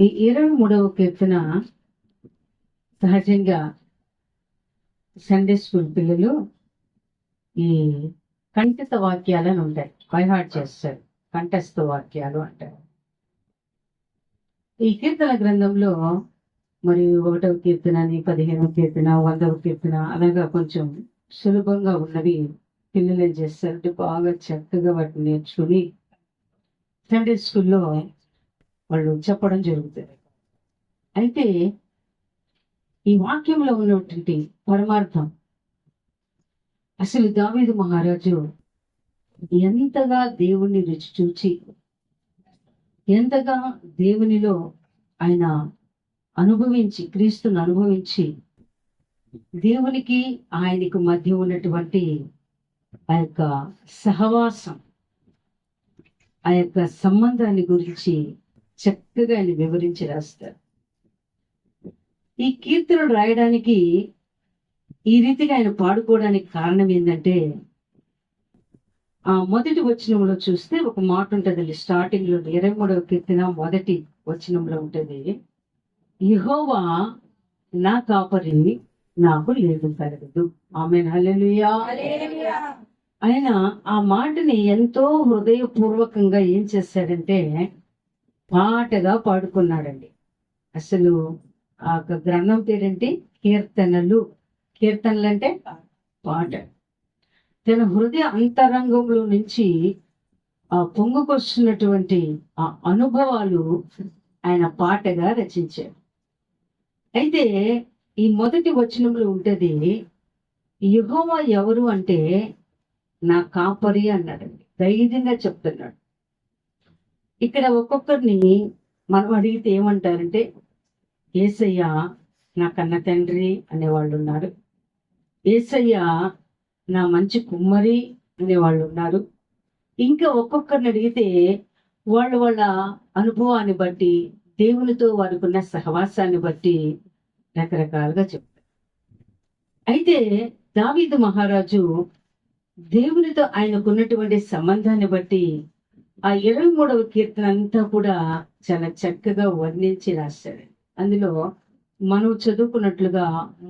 ఈ 23వ కీర్తన సహజంగా Sunday school పిల్లలు ఈ కంఠిత వాక్యాలను ఉంటాయి, బైహార్ట్ చేస్తారు. కంఠస్థ వాక్యాలు అంటారు. ఈ కీర్తన గ్రంథంలో మరి 1వ కీర్తనని, 15వ కీర్తన, 100వ కీర్తన అలాగా కొంచెం సులభంగా ఉన్నవి పిల్లలు ఏం చేస్తారంటే బాగా చక్కగా వాటిని నేర్చుకుని సండే స్కూల్లో వాళ్ళు చెప్పడం జరుగుతుంది. అయితే ఈ వాక్యంలో ఉన్నటువంటి పరమార్థం, అసలు దావీదు మహారాజు ఎంతగా దేవుణ్ణి రుచి చూచి, ఎంతగా దేవునిలో ఆయన అనుభవించి, క్రీస్తుని అనుభవించి, దేవునికి ఆయనకు మధ్య ఉన్నటువంటి ఆ యొక్క సహవాసం, ఆ యొక్క సంబంధాన్ని గురించి చక్కగా ఆయన వివరించి రాస్తారు. ఈ కీర్తనలు రాయడానికి, ఈ రీతిగా ఆయన పాడుకోవడానికి కారణం ఏంటంటే, ఆ మొదటి వచనంలో చూస్తే ఒక మాట ఉంటుంది. స్టార్టింగ్ లో 23వ కీర్తన మొదటి వచనంలో ఉంటుంది, యెహోవా నా కాపరి, నాకు లేమి కలగదు. ఆమేన్, హల్లెలూయా. ఆయన ఆ మాటని ఎంతో హృదయపూర్వకంగా ఏం చేశాడంటే పాటగా పాడుకున్నాడండి. అసలు ఆ గ్రంథం పేరేంటి? కీర్తనలు. కీర్తనలు అంటే పాట. తన హృదయ అంతరంగంలో నుంచి ఆ పొంగుకొస్తున్నటువంటి ఆ అనుభవాలు ఆయన పాటగా రచించాడు. అయితే ఈ మొదటి వచనంలో ఉంటది, యెహోవా ఎవరు అంటే నా కాపరి అన్నాడండి. ధైర్యంగా చెప్తున్నాడు. ఇక్కడ ఒక్కొక్కరిని మనం అడిగితే ఏమంటారంటే, యేసయ్య నా కన్న తండ్రి అనేవాళ్ళు ఉన్నారు, యేసయ్య నా మంచి కుమ్మరి అనేవాళ్ళు ఉన్నారు. ఇంకా ఒక్కొక్కరిని అడిగితే వాళ్ళ వాళ్ళ అనుభవాన్ని బట్టి, దేవునితో వారికి ఉన్న సహవాసాన్ని బట్టి రకరకాలుగా చెప్తారు. అయితే దావీదు మహారాజు దేవునితో ఆయనకున్నటువంటి సంబంధాన్ని బట్టి ఆ 23వ కీర్తన అంతా కూడా చాలా చక్కగా వర్ణించి రాశాడు. అందులో మనం చదువుకున్నట్లుగా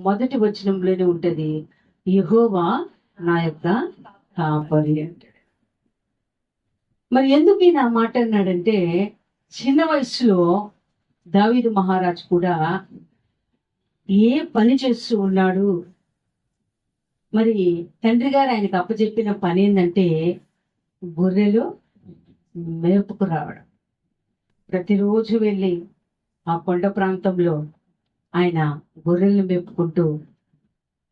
మొదటి వచనంలోనే ఉంటది, యెహోవా నా యొక్క కాపరి అంటాడు. మరి ఎందుకు ఈయన ఆ మాట అన్నాడంటే, చిన్న వయసులో దావీదు మహారాజు కూడా ఏ పని చేస్తూ ఉన్నాడు, మరి తండ్రి గారు ఆయనకు అప్పచెప్పిన పని ఏంటంటే గొర్రెలు మేపుకు రావడం. ప్రతిరోజు వెళ్ళి ఆ కొండ ప్రాంతంలో ఆయన గొర్రెలను మేపుకుంటూ,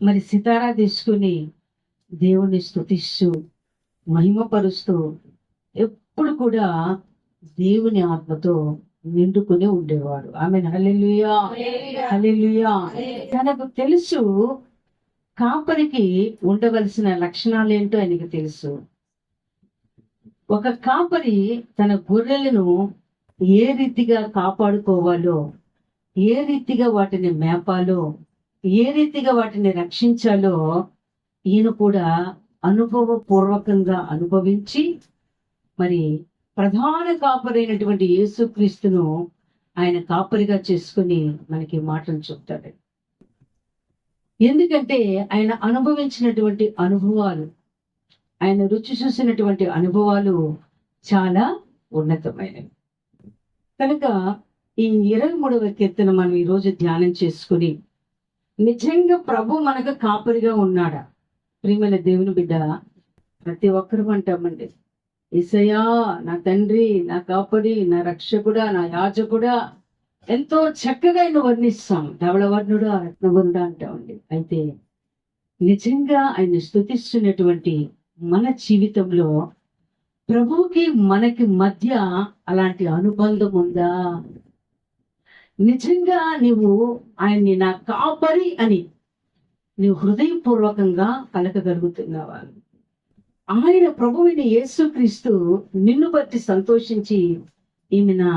మరి సితారా తీసుకుని దేవుణ్ణి స్తుతిస్తూ మహిమపరుస్తూ ఎప్పుడు కూడా దేవుని ఆత్మతో నిండుకుని ఉండేవాడు. ఆమెన్, హల్లెలూయా, హల్లెలూయా. తనకు తెలుసు కాపరికి ఉండవలసిన లక్షణాలు ఏంటో ఆయనకు తెలుసు. ఒక కాపరి తన గొర్రెలను ఏ రీతిగా కాపాడుకోవాలో, ఏ రీతిగా వాటిని మేపాలో, ఏ రీతిగా వాటిని రక్షించాలో ఈయన కూడా అనుభవపూర్వకంగా అనుభవించి, మరి ప్రధాన కాపరైనటువంటి యేసుక్రీస్తును ఆయన కాపరిగా చేసుకుని మనకి మాటలు చెప్తాడు. ఎందుకంటే ఆయన అనుభవించినటువంటి అనుభవాలు, ఆయన రుచి చూసినటువంటి అనుభవాలు చాలా ఉన్నతమైనవి. కనుక ఈ 23వ కీర్తన మనం ఈరోజు ధ్యానం చేసుకుని, నిజంగా ప్రభు మనకు కాపరిగా ఉన్నాడా? ప్రియమైన దేవుని బిడ్డ, ప్రతి ఒక్కరు అంటామండి, యేసయ్యా నా తండ్రి, నా కాపరి, నా రక్షకుడా, నా యాజకుడా, ఎంతో చక్కగా ఆయన వర్ణిస్తాం. ధవళవర్ణుడా, రత్నవర్ణుడా అంటామండి. అయితే నిజంగా ఆయన స్తుతిస్తున్నటువంటి మన జీవితంలో ప్రభువుకి మనకి మధ్య అలాంటి అనుబంధం ఉందా? నిజంగా నీవు ఆయన్ని నా కాపరి అని నీవు హృదయపూర్వకంగా పలకగలుగుతున్నావా? ఆయన ప్రభువైన యేసుక్రీస్తు నిన్ను బట్టి సంతోషించి ఈమె నా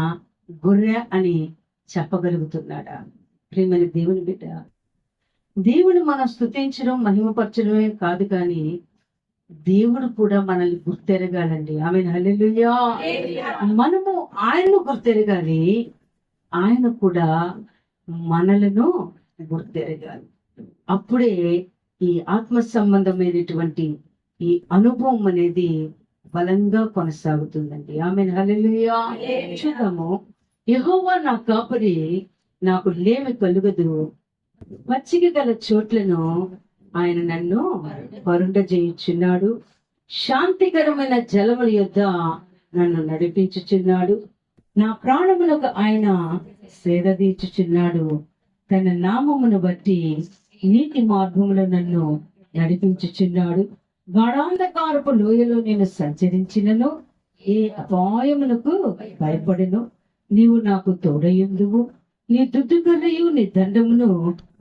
గొర్రె అని చెప్పగలుగుతున్నాడా? ప్రియమైన దేవుని బిడ్డ, దేవుడు మనం స్తుతించడం, మహిమపరచడమే కాదు, కానీ దేవుడు కూడా మనల్ని గుర్తెరగాలండి. ఆమేన్, హల్లెలూయా. మనము ఆయన్ను గుర్తెరగాలి, ఆయన కూడా మనలను గుర్తెరగాలి. అప్పుడే ఈ ఆత్మ సంబంధమైనటువంటి ఈ అనుభవం అనేది బలంగా కొనసాగుతుందండి. ఆమెన్. హల్లెలూయా. చూద్దాము. యెహోవా నా కాపరి, నాకు లేమి కలుగదు. పచ్చిక గల చోట్లను ఆయన నన్ను వరుండజేయుచున్నాడు. శాంతికరమైన జలముల యొద్ద నన్ను నడిపించుచున్నాడు. నా ప్రాణములకు ఆయన సేద తీర్చుచున్నాడు. తన నామమును బట్టి నీతి మార్గములో నన్ను నడిపించుచున్నాడు. గాఢాంధకారపు లోయలో నేను సంచరించినను ఏ అపాయములకు భయపడెను. నీవు నాకు తోడయుందువు. నీ దుద్దుగర్రయు నీ దండమును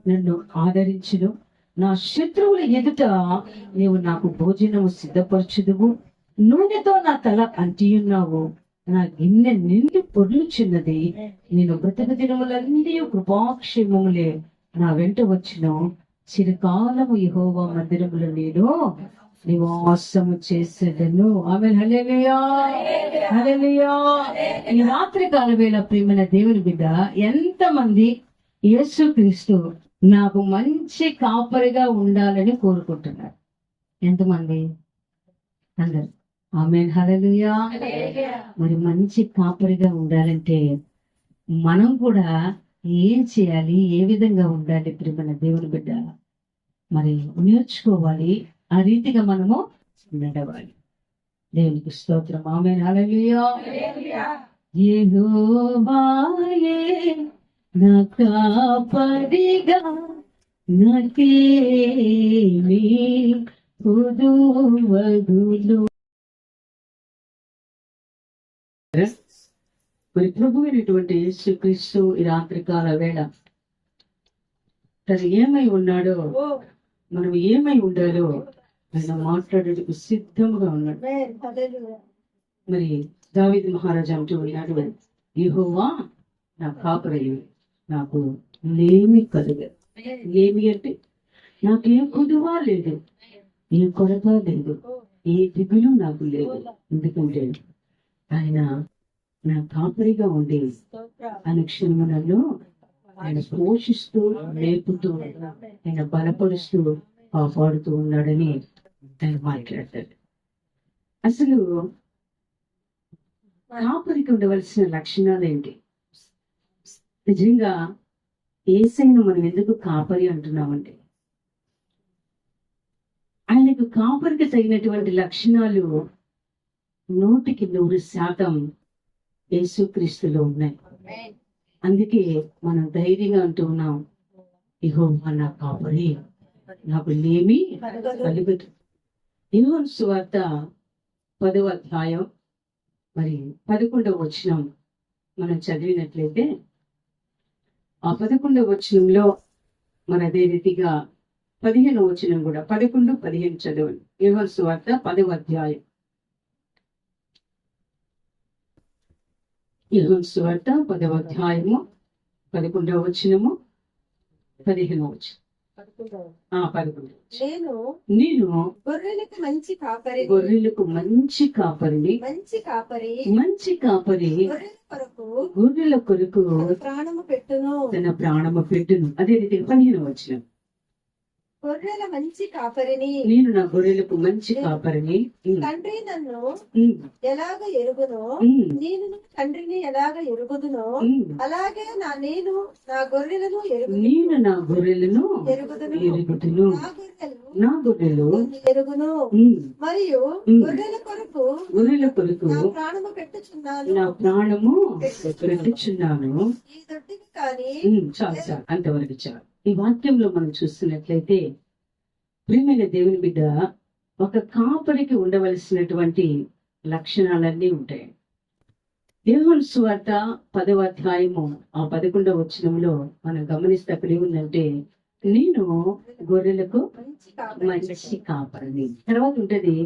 నన్ను ఆదరించును. నా శత్రువుల ఎదుట నీవు నాకు భోజనము సిద్ధపరచుదువు. నూనెతో నా తల అంటియున్నావు. నా గిన్నె నిండి పొర్లుచున్నది. నేను బ్రతుకు దినములన్నీ కృపాక్షేమములే నా వెంట వచ్చిన. చిరకాలము యెహోవా మందిరములో నేను నివాసము చేసేదను. ఆమేన్. హల్లెలూయా. హల్లెలూయా. ఈ రాత్రి కాల వేళ ప్రియమైన దేవుని బిడ్డ, ఎంతమంది యేసుక్రీస్తు నాకు మంచి కాపరిగా ఉండాలని కోరుకుంటున్నారు? ఎంతమంది? అందరు. ఆమేన్. హల్లెలూయా. మరి మంచి కాపరిగా ఉండాలంటే మనం కూడా ఏం చేయాలి, ఏ విధంగా ఉండాలి ప్రియమైన దేవుని బిడ్డ? మరి నేర్చుకోవాలి. ఆ రీతిగా మనము నడవాలి. దేవునికి స్తోత్రం. ఆమేన్. హల్లెలూయా. యెహోవాయే నా కాపరిగా, నాకేమీ కొదువగును. మరి ప్రభువైనటువంటి యేసుక్రీస్తు ఈ రాత్రికాల వేళ తను ఏమై ఉన్నాడో, మనం ఏమై ఉండాలో ఆయన మాట్లాడేందుకు సిద్ధంగా ఉన్నాడు. మరి దావీదు మహారాజు అంటూ ఉన్నాడు, యెహోవా నా కాపరియు, నాకు లేమి కలుగదు. లేమి అంటే నాకేం కొదువా లేదు, ఏ కొరత లేదు, ఏ దిగులు నాకు లేదు. ఎందుకంటే ఆయన నా కాపరిగా ఉండి అనుక్షణము నన్ను ఆయన పోషిస్తూ, లేపుతూ, ఆయన బలపరుస్తూ, కాపాడుతూ ఉన్నాడని ఆయన మాట్లాడతాడు. అసలు కాపరికి ఉండవలసిన లక్షణాలు ఏంటి? నిజంగా యేసయ్యను మనం ఎందుకు కాపరి అంటున్నామంటే, ఆయనకు కాపరికి తగినటువంటి లక్షణాలు 100% యేసుక్రీస్తులో ఉన్నాయి. అందుకే మనం ధైర్యంగా అంటూ ఉన్నాం, యెహోవా నా కాపరి, నాకు లేమి కలుగదు. యోహాను సువార్త 10వ అధ్యాయం మరి 11వ వచనం మనం చదివినట్లయితే, ఆ 11వ వచనంలో మన అదే రీతిగా 15వ వచనం కూడా 11, 15 చదవండి. యోహాను సువార్త 10వ అధ్యాయం. యోహాను సువార్త 10వ అధ్యాయము 11వ వచనము 15వ వచనం. 11. నేను గొర్రెలకు మంచి కాపరిని, మంచి కాపరి గొర్రెల కొరకు తన ప్రాణము పెట్టును. అదే రీతిగా 15వ వచనం. గొర్రెల మంచి కాపరిని, నేను నా గొర్రెలకు మంచి కాపరిని. తండ్రి నన్ను ఎలాగ ఎరుగునో, నేను తండ్రిని ఎలాగ ఎరుగుదునో, అలాగే నేను నా గొర్రెలను ఎరుగుదును. నా గొర్రెలు ఎరుగును. మరియు గొర్రెల కొరకు నా ప్రాణము పెట్టుచున్నాను. ఈ దొడ్డికి కానీ. చాలు అంతవరకు చాలు. ఈ వాక్యంలో మనం చూస్తున్నట్లయితే, ప్రియమైన దేవుని బిడ్డ, ఒక కాపరికి ఉండవలసినటువంటి లక్షణాలన్నీ ఉంటాయి. యోహాను సువార్త 10వ అధ్యాయము ఆ 11వ వచనంలో మనం గమనిస్తే అక్కడ ఏముందంటే, నేను గొర్రెలకు మంచి కాపరిని. తర్వాత ఉంటది,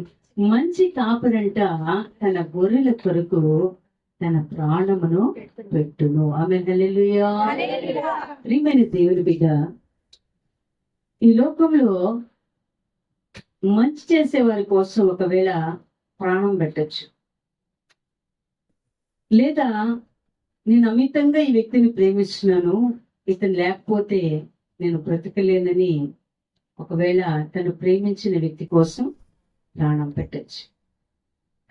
మంచి కాపరంట తన గొర్రెల కొరకు తన ప్రాణమును పెట్టును. ఆమేన్. హల్లెలూయా. ప్రియమైన దేవుని బిడ్డ, ఈ లోకంలో మంచి చేసే వారి కోసం ఒకవేళ ప్రాణం పెట్టచ్చు, లేదా నేను అమితంగా ఈ వ్యక్తిని ప్రేమిస్తున్నాను, ఇతను లేకపోతే నేను బ్రతకలేనని ఒకవేళ తను ప్రేమించిన వ్యక్తి కోసం ప్రాణం పెట్టచ్చు.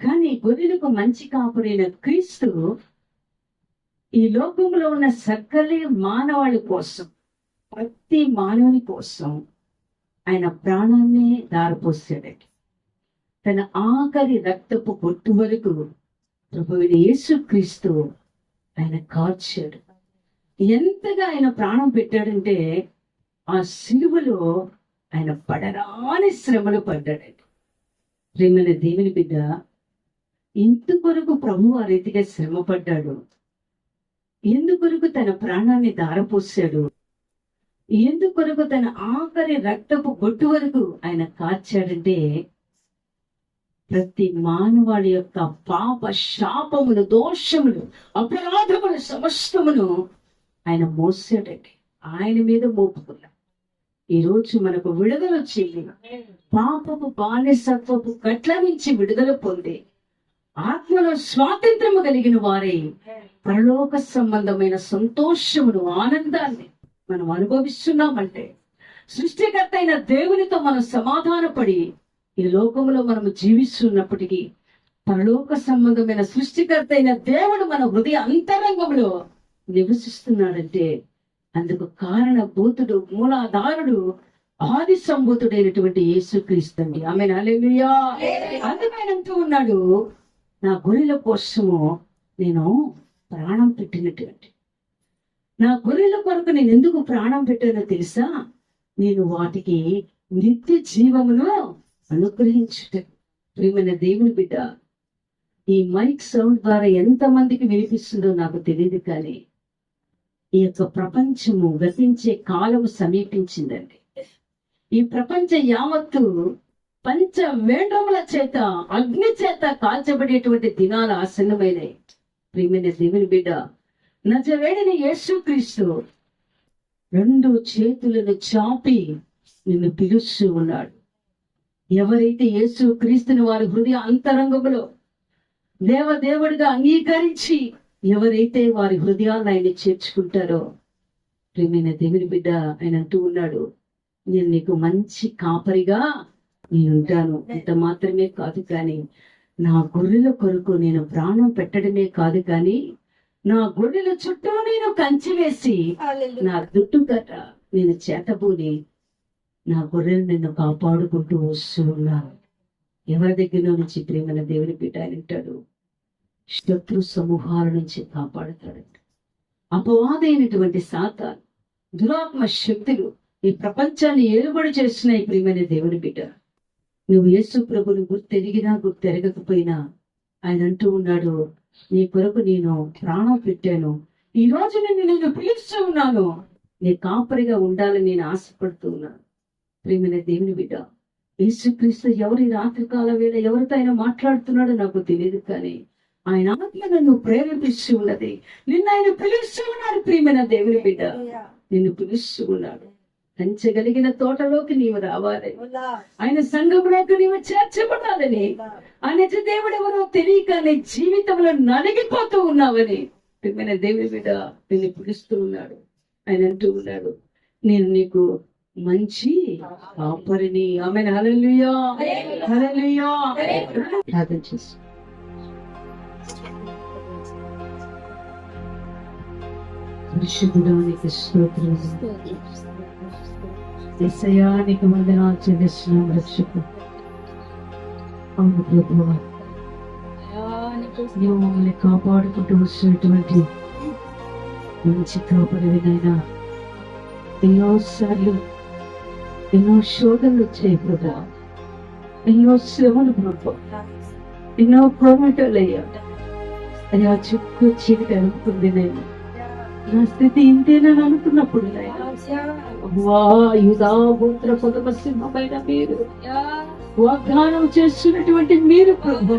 కానీ గొర్రెలకు మంచి కాపురైన క్రీస్తు ఈ లోకంలో ఉన్న సకల మానవాళి కోసం, ప్రతి మానవుని కోసం ఆయన ప్రాణాన్ని దారపోసాడు. తన ఆఖరి రక్తపు బొట్టు వరకు ప్రభువైన యేసుక్రీస్తు ఆయన కార్చాడు. ఎంతగా ఆయన ప్రాణం పెట్టాడంటే ఆ సిలువలో ఆయన పడరాని శ్రమలు పడ్డాడండి. ప్రేమైన దేవుని బిడ్డ, ఇందుకొరకు ప్రభు ఆ రీతిగా శ్రమ పడ్డాడు, ఎందుకొరకు తన ప్రాణాన్ని దారపోసాడు, ఎందుకొరకు తన ఆఖరి రక్తపు బొట్టు వరకు ఆయన కార్చాడంటే ప్రతి మానవాళి యొక్క పాప శాపములు, దోషములు, అపరాధములు సమస్తమును ఆయన మోసాడండి. ఆయన మీద మోపుకున్నాడు. ఈరోజు మనకు విడుదల వచ్చింది. పాపపు బానిసత్వపు కట్ల నుంచి విడుదల పొంది ఆత్మలో స్వాతంత్రము కలిగిన వారై పరలోక సంబంధమైన సంతోషమును, ఆనందాన్ని మనం అనుభవిస్తున్నామంటే సృష్టికర్త అయిన దేవునితో మనం సమాధానపడి ఈ లోకంలో మనము జీవిస్తున్నప్పటికీ పరలోక సంబంధమైన సృష్టికర్త అయిన దేవుడు మన హృదయ అంతరంగంలో నివసిస్తున్నాడంటే అందుకు కారణభూతుడు, మూలాధారుడు, ఆది సంభూతుడైనటువంటి యేసుక్రీస్తు అండి. ఆమేన్, హల్లెలూయా. అందుకని అంటూ ఉన్నాడు, నా గొర్రెల కోసము నేను ప్రాణం పెట్టినటువంటి, నా గొర్రెల కొరకు నేను ఎందుకు ప్రాణం పెట్టానో తెలుసా? నేను వాటికి నిత్య జీవమును అనుగ్రహించుట. ప్రియమైన దేవుని బిడ్డ, ఈ మైక్ సౌండ్ ద్వారా ఎంతమందికి వినిపిస్తుందో నాకు తెలియదు, కానీ ఈ యొక్క ప్రపంచము గతించే కాలము సమీపించిందండి. ఈ ప్రపంచ యావత్తు పంచ వేండ్రముల చేత, అగ్ని చేత కాల్చబడేటువంటి దినాలు ఆసన్నమైనవి. ప్రియమైన దేవుని బిడ్డ, నజరేయుడైన యేసుక్రీస్తు రెండు చేతులను చాపి నిన్ను పిలుస్తూ ఉన్నాడు. ఎవరైతే యేసుక్రీస్తుని వారి హృదయ అంతరంగములో దేవదేవుడిగా అంగీకరించి ఎవరైతే వారి హృదయాలను ఆయన చేర్చుకుంటారో, ప్రియమైన దేవుని బిడ్డ, ఆయన అంటూ ఉన్నాడు, నేను నీకు మంచి కాపరిగా నేను ఉంటాను. ఇంత మాత్రమే కాదు, కానీ నా గొర్రెల కొరకు నేను ప్రాణం పెట్టడమే కాదు, కానీ నా గొర్రెల చుట్టూ నేను కంచి వేసి నా దుట్టు కట్ట నేను చేతబూని నా గొర్రెలు నిన్ను కాపాడుకుంటూ వస్తూ ఉన్నాను. ఎవరి దగ్గర నుంచి ప్రేమైన దేవుని బిడ్డ అంటాడు, శత్రు సమూహాల నుంచి కాపాడుతాడంట. అపవాదైనటువంటి సాతాను, దురాత్మ శక్తులు ఈ ప్రపంచాన్ని ఏలుబడి చేస్తున్నాయి. ప్రియమైన దేవుని బిడ్డ, నువ్వు యేసు ప్రభుని గుర్తెరిగినా గుర్తెరగకపోయినా ఆయన అంటూ ఉన్నాడు, నీ కొరకు నేను ప్రాణం పెట్టాను, ఈ రోజు నేను పిలుస్తూ ఉన్నాను, నీ కాపరిగా ఉండాలని నేను ఆశపడుతూ ఉన్నాను. ప్రియమైన దేవుని బిడ్డ, యేసుక్రీస్తు ఎవరి రాత్రికాల వేళ ఎవరితో ఆయన మాట్లాడుతున్నాడో నాకు తెలియదు, కానీ ఆయన ఆత్మ నన్ను ప్రేరేపిస్తూ ఉన్నది. నిన్న ఆయన పిలుస్తూ ఉన్నాడు. ప్రియమైన దేవుని బిడ్డ, నిన్ను పిలుస్తూ ఉన్నాడు. పెంచగలిగిన తోటలోకి నీవు రావాలని, ఆయన సంఘంలోకి నీవు చేర్చబడాలని, ఆయన దేవుడు ఎవరో తెలియక నీ జీవితంలో నలిగిపోతూ ఉన్నావని ప్రియమైన దేవుని బిడ్డ నిన్ను పిలుస్తూ ఉన్నాడు. ఆయన అంటూ ఉన్నాడు, నేను నీకు మంచి కాపరిని. ఆమేన్, హల్లెలూయా, హల్లెలూయా. ప్రార్థన చేసి పరిశుద్ధుడా నీకు స్తోత్రం, యేసయ్యా నీకు వందనాలు చెల్లిస్తున్నాం రక్షకు. అవును ప్రభువా, నీవు మమ్మల్ని కాపాడుకుంటూ వస్తున్నటువంటి మంచి కాపరినైనా ఎన్నోసార్లు ఎన్నో శోధనలు వచ్చాయి ప్రభా, ఎన్నో శ్రమలు ప్రభా, ఎన్నో పోరాటాలు అయ్యా. అయ్యా చుట్టూ చీకటి అనుకుంది, నేను నా స్థితి ఇంతేనని అనుకున్నప్పుడు యూదాగోత్ర పొదమ సింహమైన మీరు వాగ్దానం చేస్తున్నటువంటి మీరు ప్రభు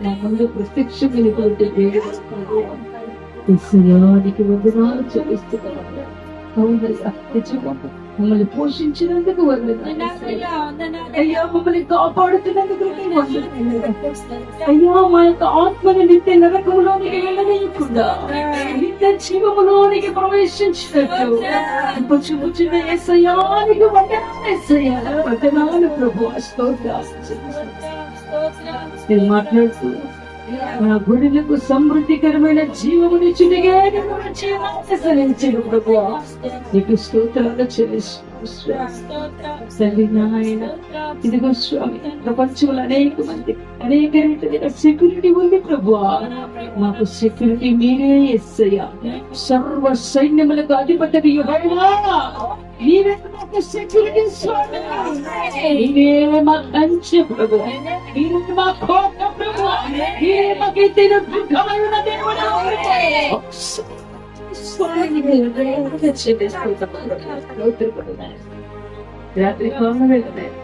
నా ముందు ప్రత్యక్షమైనటువంటి దేవునికి వందనాలు చెల్లిస్తున్నాను. అవునయ్యా, నిజంగా మమ్మల్ని పోషించినందుకు వందనాలు అయ్యా, మమ్మల్ని కాపాడుతున్నందుకు నీకు వందనాలు అయ్యా. మా యొక్క ఆత్మని నిత్య నరకంలోనికి వెళ్ళనీయకుండా నిత్య జీవములోనికి ప్రవేశించినట్టు పుచ్చుపుచ్చిన యేసయ్యానికి వందనాలు ప్రభు. నేను మాట్లాడుతూ నా గుడిలకు సమృద్ధికరమైన జీవమునిచ్చుటకే జీవాన్ని ప్రభు. నీకు స్తోత్రాలు చెల్లిస్తున్నాను నాయన. ఇదిగో స్వామి, ప్రపంచంలో అనేక మంది అనేక రీతిగా సెక్యూరిటీ ఉంది ప్రభు. మాకు సెక్యూరిటీ మీరే యేసయ్యా. సర్వ సైన్యములకు అధిపతి యెహోవా నీవే మాకు సెక్యూరిటీ స్వామి. నీవే మా కంచె ప్రభు. నీవే మా కోట ప్రభు. నీవే మాకు ఎత్తైన దుర్గమైన దేవుడు. రాత్రి కాలం వెళ్ళలేదు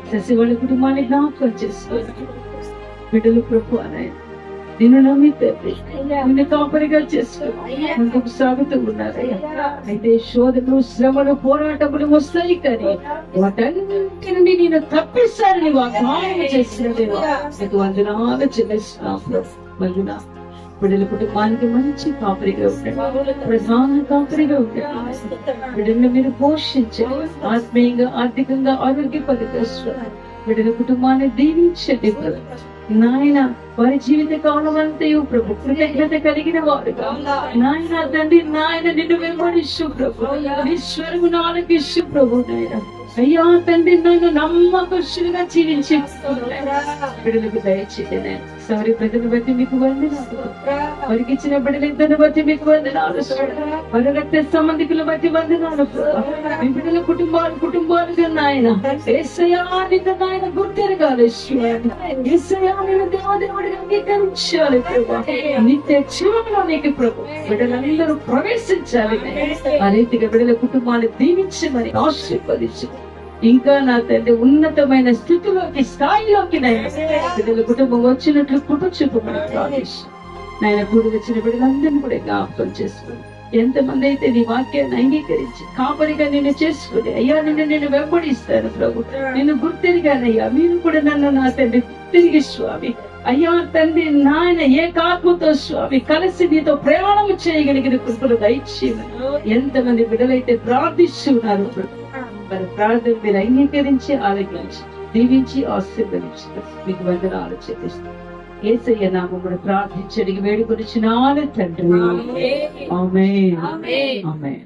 శశివాళ్ళ కుటుంబాన్ని జ్ఞాపకం చేసుకోవాలి. బిడ్డలు ప్రభు అనాయన నిన్ను నమ్మితే నిన్ను కాపరిగా చేసుకోవాలి. ముందుకు సాగుతూ ఉన్నారయ్యా. అయితే శోధనలు, శ్రమలు, పోరాటములు వస్తాయి, కానీ వాటన్నిటి నుండి నేను తప్పిస్తానని వాగ్దానం చేసిన దేవా నీకు వందనాలు చెల్లిస్తున్నాను. బిడ్డల కుటుంబానికి మంచి కాపరిగా ఉండండి, ప్రధాన కాపరిగా ఉండండి. బిడ్డలను మీరు పోషించండి, ఆత్మీయంగా, ఆర్థికంగా, ఆరోగ్యపరిచేస్తారు. బిడ్డల కుటుంబాన్ని దీవించండి నాయన. వారి జీవిత కాలం అంతయు ప్రభు కృతజ్ఞత కలిగిన వారుగా నాయన తండ్రి, నాయన నిన్ను వెంబడిస్తూ ప్రభు ఈశ్వరము నాలుగిస్తూ ప్రభు నాయన అయ్యా తండ్రి, నన్ను నమ్మకస్తులుగా జీవించి బిడ్డలకు దయచేయండి. సౌరి ప్రజలు బట్టి మీకు వందనాలు, వారికి ఇచ్చిన బిడ్డలిద్దరిని బట్టి మీకు వందనాలు, వారి రక్త సంబంధికుల బట్టి వందనాలు. మీ బిడ్డల కుటుంబాలుగా నాయన యేసయ్యా నిన్ను నాయన గుర్తెరగాలి. యేసయ్యా నిన్ను దేవదేవుడిగా అంగీకరించాలి ప్రభు. నిత్య జీవంలో నీకు ప్రభు బిడ్డలందరూ ప్రవేశించాలి. ఆ రీతిగా బిడ్డల కుటుంబాన్ని దీవించమని ఆశీర్వదించు. ఇంకా నా తండ్రి ఉన్నతమైన స్థితిలోకి, స్థాయిలోకి బిడ్డల కుటుంబం వచ్చినట్లు కృప చూపమని ప్రార్థిస్తాను. నాయన కూడి వచ్చిన బిడ్డలందరినీ కూడా జ్ఞాపకం చేసుకుని, ఎంతమంది అయితే నీ వాక్యాన్ని అంగీకరించి కాపరిగా నిన్ను చేసుకుని అయ్యా నిన్ను వెంబడిస్తాను ప్రభు, నిన్ను గుర్తిరిగానయ్యా. మీరు కూడా నన్ను నా తండ్రి తిరిగి స్వామి అయ్యా తండ్రి నాయన ఏకాత్మతో స్వామి కలిసి నీతో ప్రయాణం చేయగలిగిన కృపలు దయచేయమని ఎంతమంది బిడ్డలైతే ప్రార్థిస్తున్నారు మరి ప్రార్థన మీరు అంగీకరించి, ఆరోగ్యించి, దీవించి, ఆశీర్వదించి మీకు వందనాలు చెల్లిస్తాను. యేసయ్య నామమున ప్రార్థించి వేడుకొనిచున్నాను తండ్రి. ఆమేన్.